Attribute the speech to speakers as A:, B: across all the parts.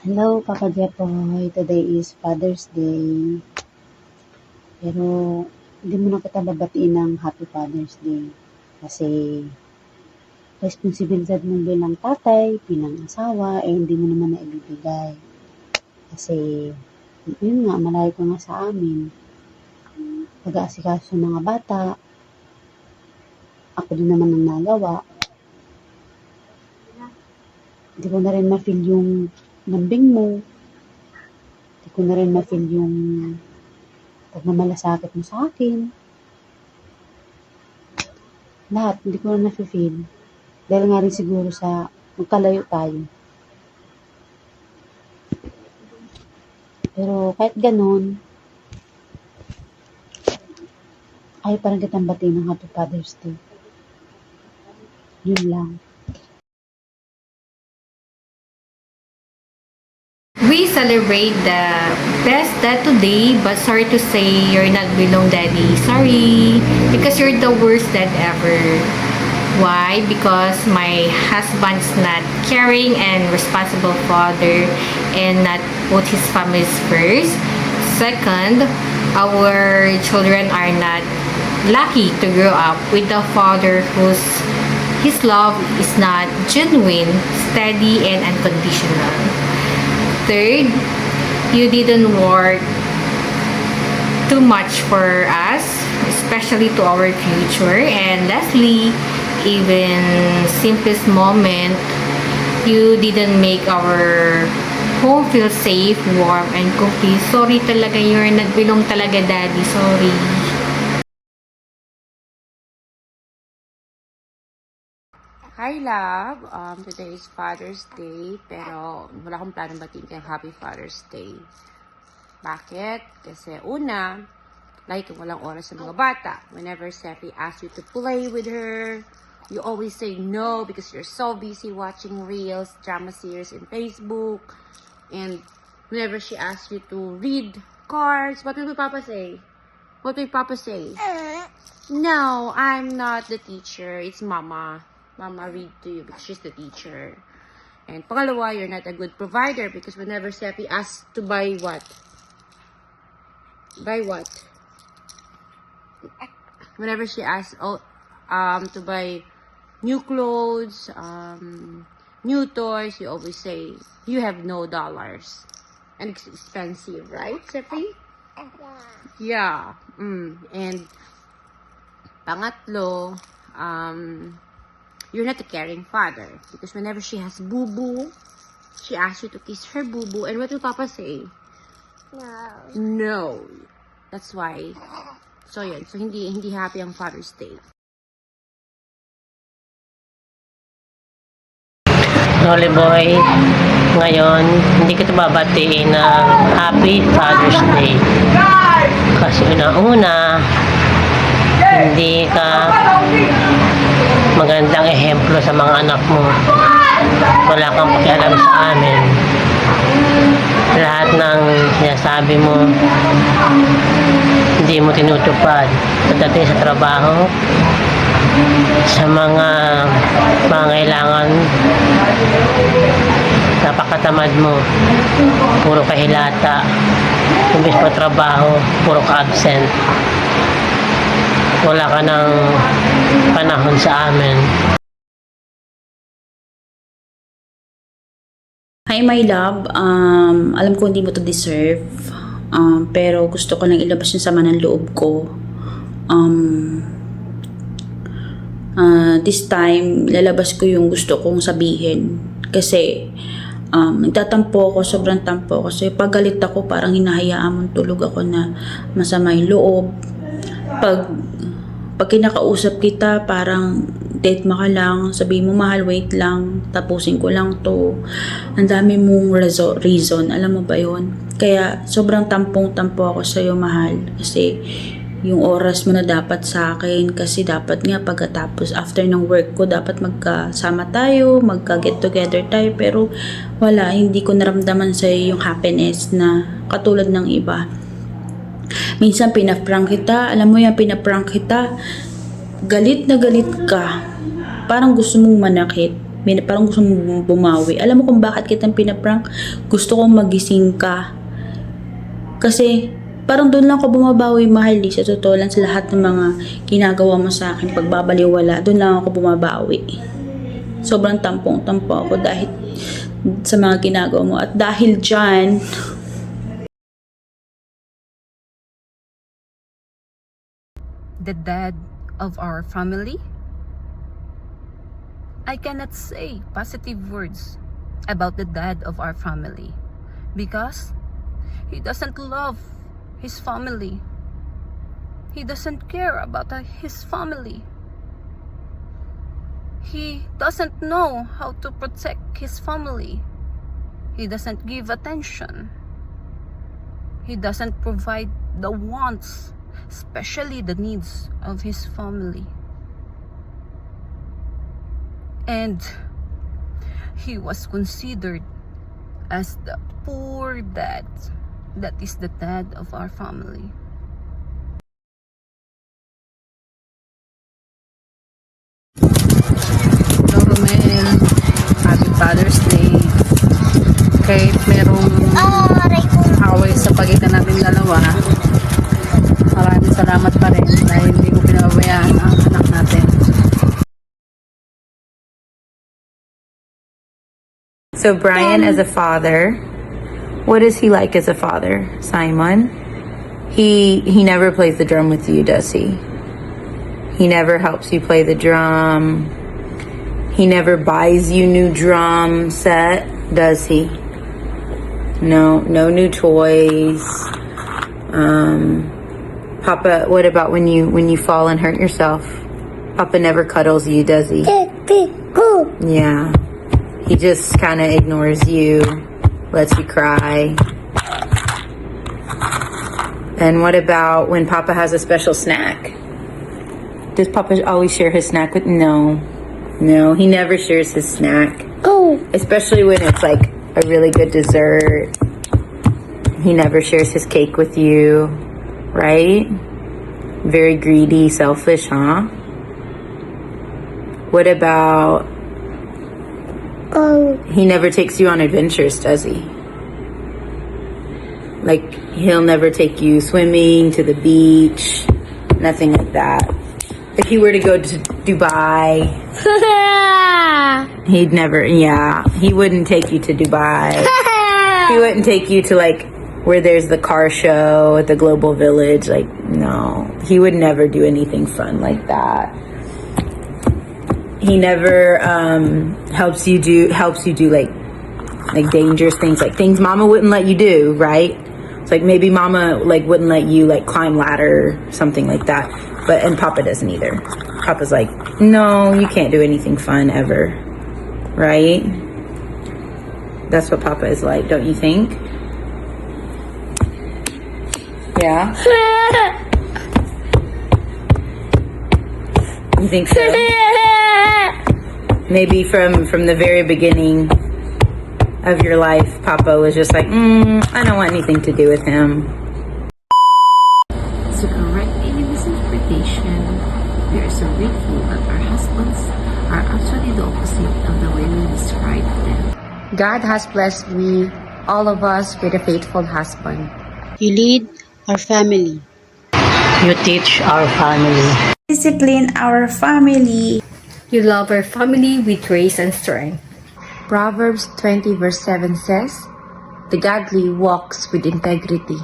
A: Hello, Papa Jepoy. Today is Father's Day. Pero, hindi mo na kita babatiin ng Happy Father's Day. Kasi, responsibilidad mo bilang tatay, bilang asawa, hindi mo naman na ibibigay. Kasi, yun nga, malayo ka nga sa amin. Pag-aasikaso ng mga bata, ako din naman ang nagawa. Hindi ko na rin ma-feel yung lambing mo. Hindi ko na rin ma-feel yung pagmamalasakit mo sa akin. Lahat, hindi ko na na-feel. Dahil nga rin siguro sa magkalayo tayo. Pero kahit ganun, ayaw pa rin kitang batiin ng Happy Father's Day. Yun lang.
B: We celebrate the best dad today, but sorry to say you're not belong daddy. Sorry, because you're the worst dad ever. Why? Because my husband's not caring and responsible father and not put his families first. Second, our children are not lucky to grow up with a father his love is not genuine, steady, and unconditional. Third, you didn't work too much for us, especially to our future. And lastly, even simplest moment, you didn't make our home feel safe, warm, and complete. Sorry talaga, you're not belong talaga, daddy. Sorry.
C: Hi, love. Today is Father's Day, pero wala akong planong batiin kayong Happy Father's Day. Bakit? Kasi una, lagi kang walang oras sa mga bata. Whenever Sephi asks you to play with her, you always say no because you're so busy watching reels, drama series in Facebook. And whenever she asks you to read cards, what will Papa say? What will Papa say? No, I'm not the teacher. It's Mama. Mama read to you because she's the teacher. And pangalawa, you're not a good provider because whenever Sephi asks to buy what? Buy what? Whenever she asks to buy new clothes, new toys, you always say, you have no dollars. And it's expensive, right, Sephi? Yeah. And pangatlo, you're not a caring father because whenever she has boo-boo, she asks you to kiss her boo-boo, and what will Papa say? No. That's why. So yun. So hindi happy ang Father's Day.
D: Holy Boy, ngayon, hindi kita babatiin ng Happy Father's Day. Kasi una-una, hindi ka magandang ehemplo sa mga anak mo. Wala kang pakialam sa amin. Lahat ng sinasabi mo, hindi mo tinutupad. Pagdating sa trabaho, sa mga pangailangan, napakatamad mo. Puro kahilata. Imbis pa trabaho, puro ka absent. Wala ka ng panahon sa amin.
E: Hi my love, alam ko hindi mo to deserve, pero gusto ko lang ilabas yung sama ng loob ko. This time, lalabas ko yung gusto kong sabihin. Kasi, nagtatampo ako, sobrang tampo ako. Kasi pag galit ako, parang hinahayaan mong tulog ako na masama yung loob. Pag kinakausap kita, parang date ka lang, sabihin mo mahal, wait lang, tapusin ko lang to. Ang dami mong reason, alam mo ba yun? Kaya sobrang tampong-tampo ako sa'yo, mahal. Kasi yung oras mo na dapat sa akin, kasi dapat nga pagkatapos, after ng work ko, dapat magkasama tayo, magka-get together tayo, pero wala, hindi ko naramdaman sa'yo yung happiness na katulad ng iba. Minsan pinaprank kita, alam mo yan, pinaprank kita, galit na galit ka, parang gusto mong manakit, Parang gusto mong bumawi. Alam mo kung bakit kitang pinaprank? Gusto kong magising ka. Kasi, parang doon lang ako bumabawi, mahal. Sa totoo lang, sa lahat ng mga ginagawa mo sa akin, pagbabaliwala, doon lang ako bumabawi. Sobrang tampong-tampo ako dahil sa mga ginagawa mo. At dahil dyan,
C: The dad of our family? I cannot say positive words about the dad of our family because he doesn't love his family. He doesn't care about his family. He doesn't know how to protect his family. He doesn't give attention. He doesn't provide the wants, especially the needs of his family. And he was considered as the poor dad. That is the dad of our family. Hello, men. Happy Father's Day. Kahit merong away sa pagitan natin dalawa, maraming salamat pa rin dahil hindi ko pinababayaan ang anak natin.
F: So Brian as a father, what is he like as a father, Simon? He never plays the drum with you, does he? He never helps you play the drum. He never buys you new drum set, does he? No new toys. Papa, what about when you fall and hurt yourself? Papa never cuddles you, does he? Yeah. He just kind of ignores you, lets you cry. And what about when Papa has a special snack? Does Papa always share his snack with? No, he never shares his snack. Especially when it's like a really good dessert. He never shares his cake with you, right? Very greedy, selfish, huh? What about he never takes you on adventures, does he? Like, he'll never take you swimming, to the beach, nothing like that. If he were to go to Dubai, he'd never, he wouldn't take you to Dubai. He wouldn't take you to, like, where there's the car show at the Global Village. Like, no. He would never do anything fun like that. He never helps you do like dangerous things, like things Mama wouldn't let you do, right? It's like maybe Mama like wouldn't let you like climb ladder, something like that. And Papa doesn't either. Papa's like, no, you can't do anything fun ever, right? That's what Papa is like, don't you think? Yeah. You think so? Maybe from the very beginning of your life, Papa was just like, I don't want anything to do with him.
G: So correctly in this interpretation, we are so grateful that our husbands are actually the opposite of the way we describe them.
C: God has blessed me, all of us, with a faithful husband.
A: You lead our family.
D: You teach our family.
E: discipline our family.
B: You love our family with grace and strength.
C: Proverbs 20 verse 7 says, "The godly walks with integrity."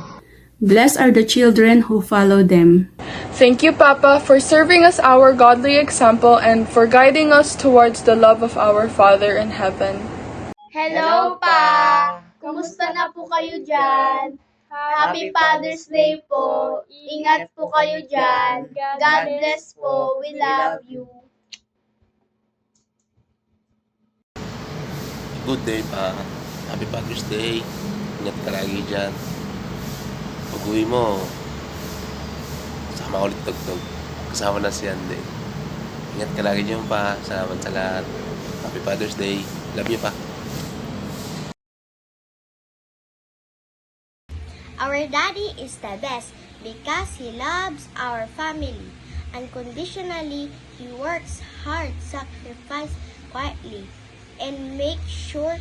H: Blessed are the children who follow them.
I: Thank you, Papa, for serving as our godly example and for guiding us towards the love of our Father in heaven.
J: Hello, Pa! Kumusta na po kayo dyan? Happy Father's Day po! Ingat po kayo dyan! God bless po! We love you!
K: Good day pa. Happy Father's Day. Ingat ka lagi dyan. Pag uwi mo, sama ulit tugtog. Kasama na si Ande. Ingat ka lagi dyan pa. Salamat sa lahat. Happy Father's Day. Love you pa.
J: Our daddy is the best because he loves our family. Unconditionally, he works hard, sacrifices quietly. and make sure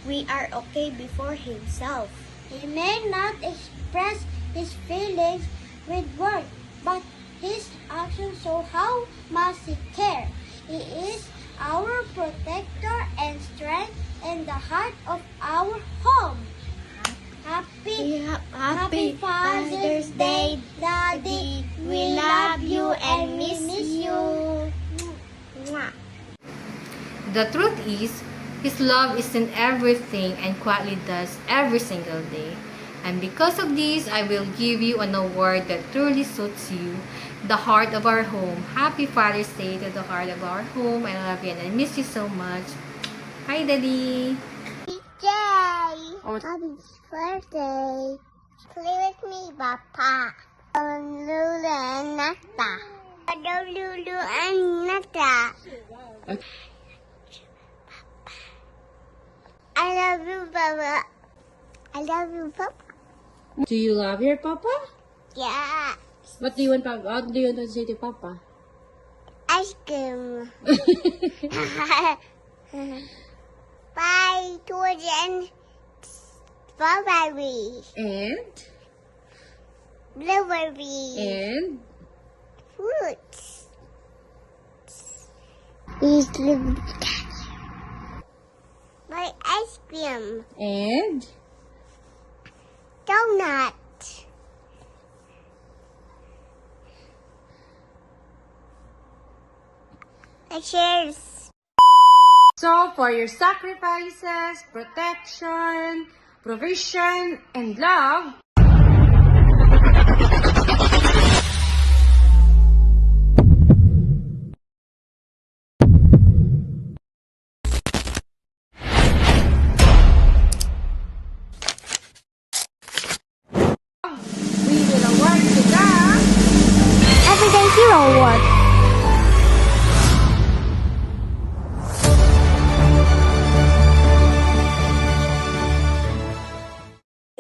J: we are okay before himself. He may not express his feelings with words, but his actions show how much he cares. He is our protector and strength in the heart of our home. Happy Father's Day, Daddy. We love you and miss you.
B: The truth is, His love is in everything and quietly does every single day. And because of this, I will give you an award that truly suits you, the heart of our home. Happy Father's Day to the heart of our home. I love you and I miss you so much. Hi, Daddy!
J: Jay, happy birthday. Play with me, Papa. Lulu and Nata. Lulu and Nata. I love you, Papa. I love you, Papa.
C: Do you love your papa?
J: Yeah.
C: What do you want, Papa? What do you want to say to Papa?
J: Ice cream. Bye, Jordan. Strawberry.
C: And?
J: Blueberry.
C: And?
J: Fruits. Please live my ice cream.
C: And?
J: Donut. Cheers.
C: So, for your sacrifices, protection, provision, and love, we will award you the
J: Everyday Hero Award.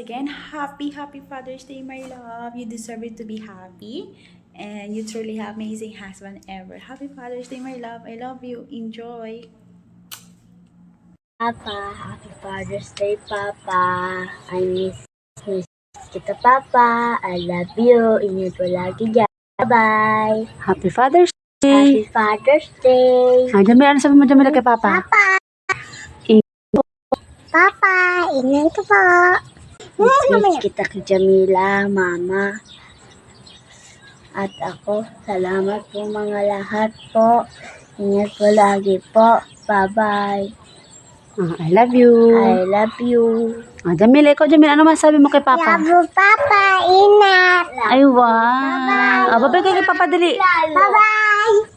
E: Again, happy Father's Day, my love. You deserve it to be happy. And you truly have amazing husband ever. Happy Father's Day, my love. I love you. Enjoy.
J: Papa, happy Father's Day, Papa. I miss kita, Papa. I love you. Ingat ko lagi dyan. Bye-bye.
A: Happy Father's
J: Happy
A: Day!
J: Father's Day.
A: Jamila, ano sabi mo Jamila kay Papa?
J: Papa, ingat ko po. Miss kita kay Jamila, Mama. At ako, salamat po mga lahat po. Ingat po lagi po. Bye-bye.
A: I love you.
J: I love you.
A: Jamila, ikaw Jamila, ano masabi mo kay Papa?
J: Love you, Papa. Ingat.
A: Ay, wow. Babay kayo kay Papa dali.
J: Bye-bye.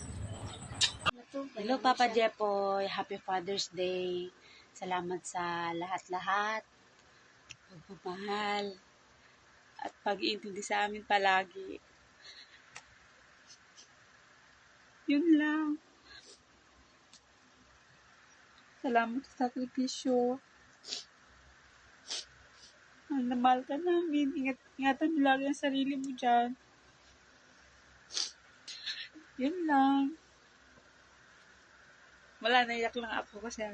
A: Hello, Papa Jepoy. Happy Father's Day. Salamat sa lahat-lahat. Pagmamahal. At pag-iintindi sa amin palagi. Yun lang. Salamat sa sakripisyo. Mahal na mahal ka namin. Ingatan mo lagi ang sarili mo dyan. Yun lang. Wala, naiyak lang ako kasi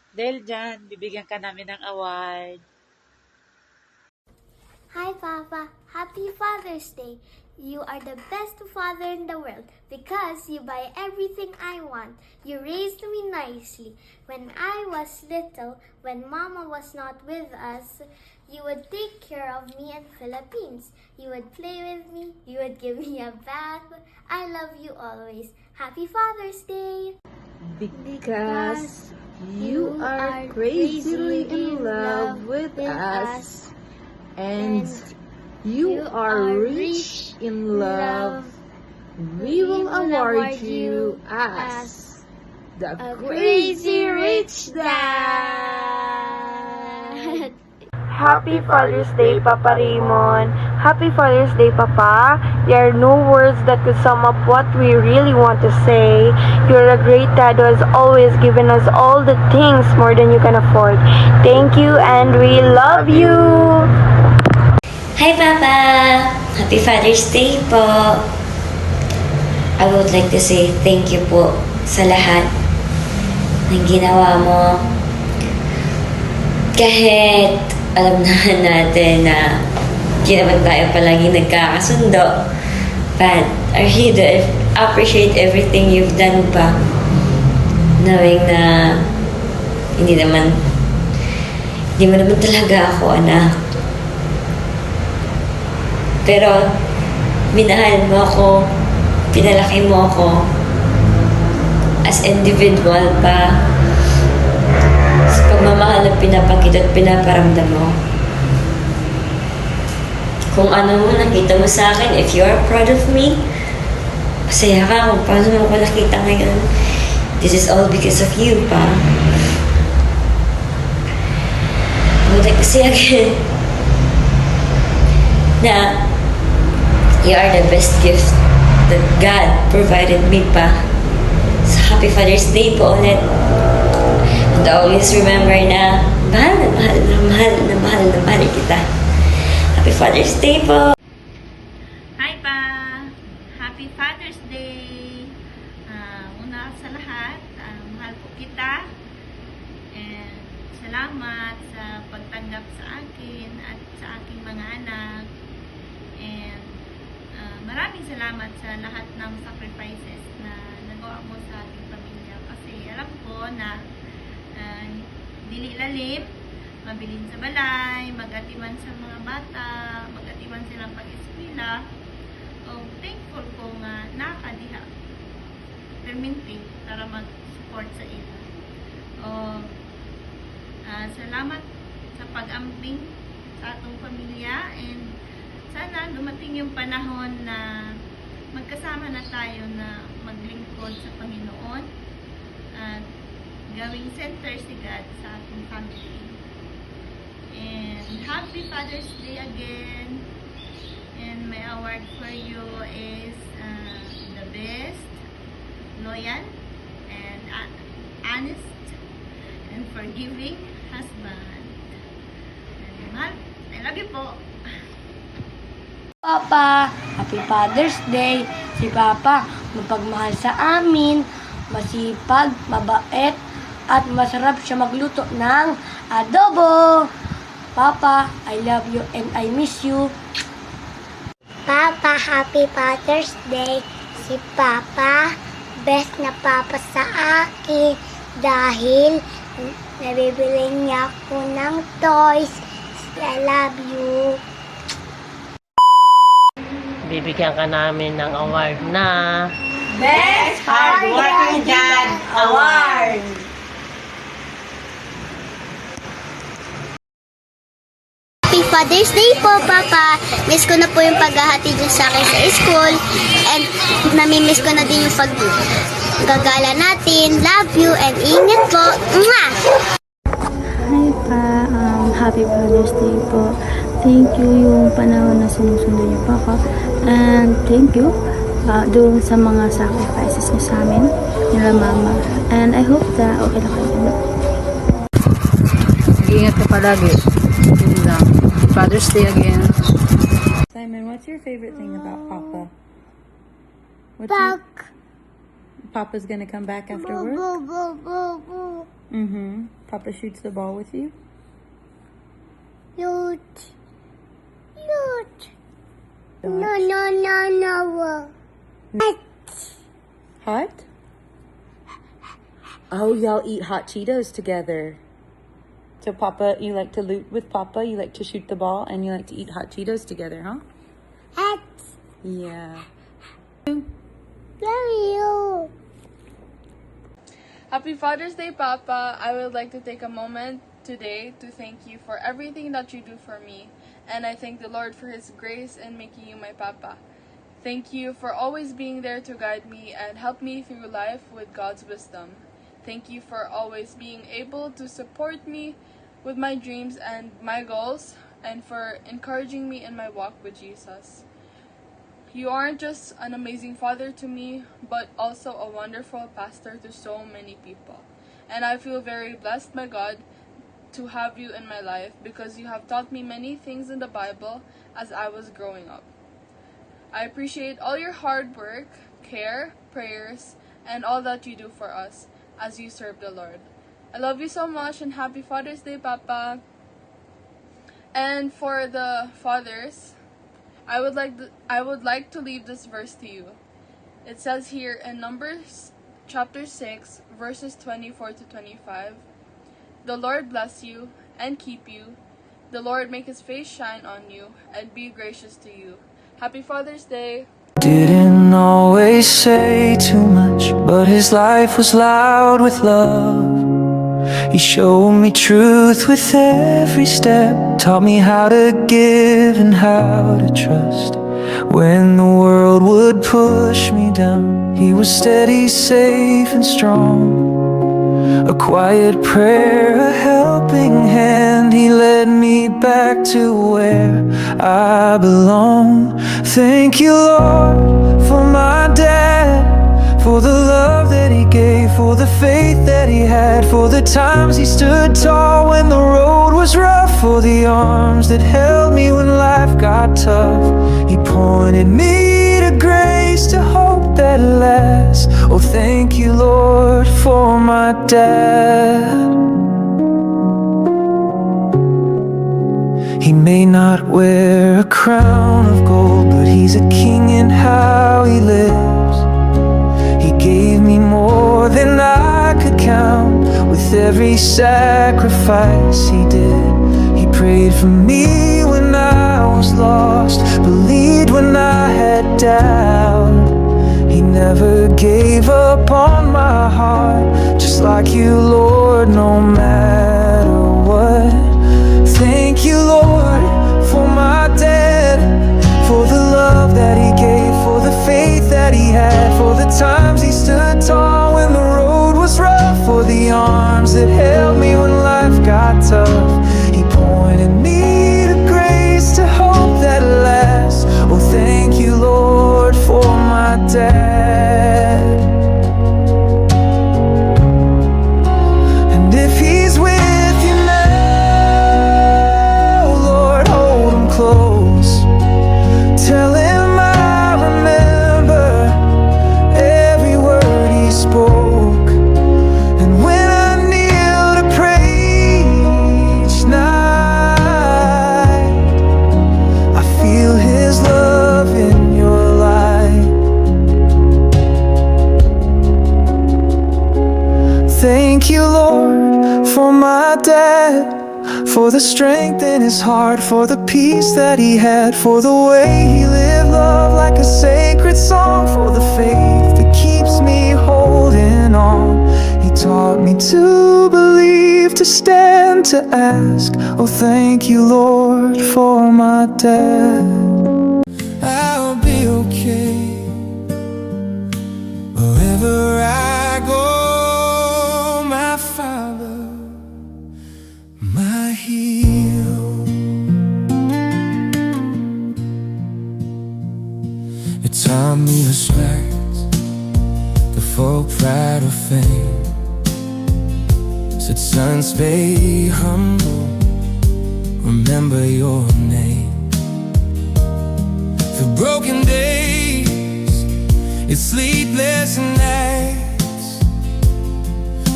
A: dahil dyan, bibigyan ka namin ng award.
J: Hi, Papa. Happy Father's Day. You are the best father in the world because you buy everything I want. You raised me nicely. When I was little, when Mama was not with us, you would take care of me in Philippines. You would play with me. You would give me a bath. I love you always. Happy Father's Day.
F: Because you are crazily in love with us. And you are rich in love. We will award you as the Crazy Rich Dad.
L: Happy Father's Day, Papa Raymond. Happy Father's Day, Papa. There are no words that could sum up what we really want to say. You're a great dad who has always given us all the things more than you can afford. Thank you and we love you.
M: Hi, Papa! Happy Father's Day po! I would like to say thank you po sa lahat. ng ginawa mo. Kahit alam naman natin na hindi naman tayo palagi nagkakasundo. But I really appreciate everything you've done pa. Knowing na hindi mo naman talaga ako anak. Pero minahal mo ako, pinalaki mo ako as individual pa sa pagmamahal na pinapakita at pinaparamdam mo. Kung ano mo nakita mo sa akin, if you are proud of me, masaya ka kung paano mo ako nakita ngayon. This is all because of you, pa. I would like to say again na you are the best gift that God provided me, pa. So, Happy Father's Day po ulit. And always remember na mahal kita. Happy Father's Day po!
N: Hi pa! Happy Father's Day! Una sa lahat, mahal po kita. And salamat sa pagtanggap sa akin at sa aking mga anak. And maraming salamat sa lahat ng sacrifices na nagawa mo sa ating pamilya. Kasi alam ko na dili lalim, mabilin sa balay, mag-atiman sa mga bata, mag-atiman silang pag-eskwela. So, thankful ko nga nakadiha. Perminti para mag-support sa ila. Salamat sa pag-amping sa atong pamilya, and sana dumating yung panahon na magkasama na tayo na maglingkod sa Panginoon at gawing center si God sa ating family. And Happy Father's Day again. And my award for you is the best, loyal, and honest, and forgiving husband. And mahal, I love you po.
L: Papa, Happy Father's Day. Si Papa, mapagmahal sa amin, masipag, mabait, at masarap siya magluto ng adobo. Papa, I love you and I miss you.
J: Papa, Happy Father's Day. Si Papa, best na papa sa akin dahil nabibili niya ako ng toys. I love you.
D: Bibigyan ka namin ng award na
L: Best Hardworking Dad Award!
J: Happy Father's Day po, Papa. Miss ko na po yung paghahatid niyo sa akin sa school. And nami-miss ko na din yung paggagala natin. Love you and ingat po. Mwah!
O: Hi pa, Happy Father's Day po. Thank you yung panahon na sinusunod niyo pa ako. And thank you doon sa mga sacrifices niyo sa amin, nila mama. And I hope na okay na kayo.
P: Ingat ka palagi. Yun lang. Father's Day again.
F: Simon, what's your favorite thing about Papa? Papa's gonna come back after work? Papa shoots the ball with you?
J: Cute. No.
F: Hot? Oh, y'all eat hot Cheetos together. So Papa, you like to loot with Papa, you like to shoot the ball, and you like to eat hot Cheetos together, huh? Yeah.
J: Love you.
I: Happy Father's Day, Papa. I would like to take a moment today to thank you for everything that you do for me. And I thank the Lord for His grace in making you my Papa. Thank you for always being there to guide me and help me through life with God's wisdom. Thank you for always being able to support me with my dreams and my goals, and for encouraging me in my walk with Jesus. You aren't just an amazing father to me, but also a wonderful pastor to so many people. And I feel very blessed by God to have you in my life, because you have taught me many things in the Bible as I was growing up. I appreciate all your hard work, care, prayers, and all that you do for us. as you serve the Lord. I love you so much, and happy Father's Day, Papa. And for the fathers, I would like to leave this verse to you. It says here in Numbers chapter 6, verses 24 to 25, "The Lord bless you and keep you. The Lord make his face shine on you and be gracious to you." Happy Father's Day.
Q: Didn't always say too much, but his life was loud with love. He showed me truth with every step, taught me how to give and how to trust. When the world would push me down, he was steady, safe and strong. A quiet prayer, a helping hand, he led me back to where I belong. Thank you, Lord, for my dad, for the love that he gave, for the faith that he had, for the times he stood tall when the road was rough, for the arms that held me when life got tough. He pointed me to grace, to hope that lasts. Oh, thank you, Lord, for my dad. He may not wear a crown of gold, but he's a king in how he lives. He gave me more than I could count with every sacrifice he did. He prayed for me when I was lost, believed when I had doubt. He never gave up on my heart, just like you, Lord, no matter what. Thank you, Lord, for my dad, for the love that he gave, for the faith that he had, for the times he stood tall when the road was rough, for the arms that held me when life got tough. He pointed me to grace, to hope that lasts. Oh, thank you, Lord, for my dad. And if he's with you now, Lord, hold him close. Tell him I remember every word he spoke. And when I kneel to pray each night, I feel his love in your light. Thank you, Lord, for my dad, for the strength in his heart, for the peace that he had, for the way he lived love like a sacred song, for the faith that keeps me holding on. He taught me to believe, to stand, to ask. Oh, thank you, Lord, for my dad. I'll be okay wherever I go. My Father, my heel. It taught me respect, the folk pride of fame. Said, son, stay humble, remember your name. Through broken days, it's sleepless nights,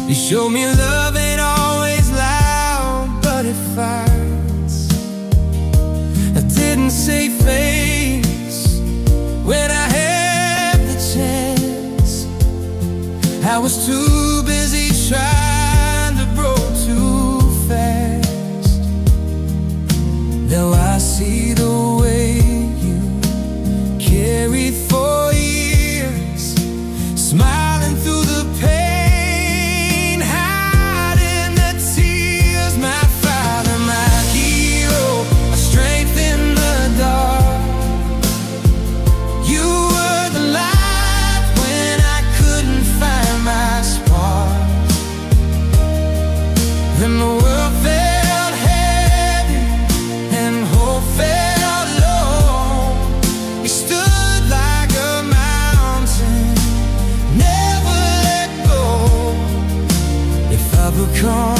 Q: they show me love ain't always loud, but it fights. I didn't say face when I had the chance. I was too busy trying to grow too fast. Now I see the way you carried for years, smiling through the pain, hiding the tears. My Father, my hero, a strength in the dark. You were the light when I couldn't find my spark. Then the world felt heavy and hope felt low. You stood like a mountain, never let go. If I become